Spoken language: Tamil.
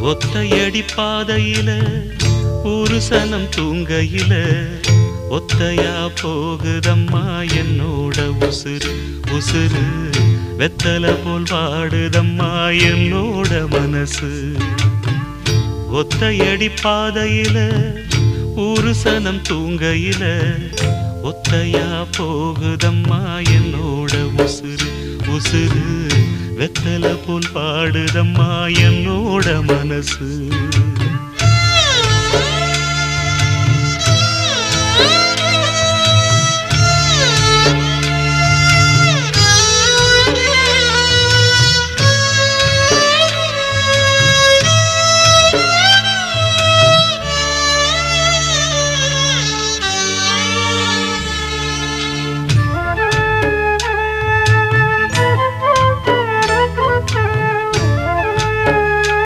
ஒத்தையடி பாதையில ஒரு சனம் தூங்கையில ஒத்தையா போகுதம்மா என்னோட உசுறு உசுறு வெத்தல போல் வாடுதம்மா என்னோட மனசு ஒத்தையடி பாதையில ஒரு சனம் தூங்கையில ஒத்தையா போகுதம்மா என்னோட உசுறு உசுறு வெத்தல போல் பாடுதம்மா என்னோட மனசு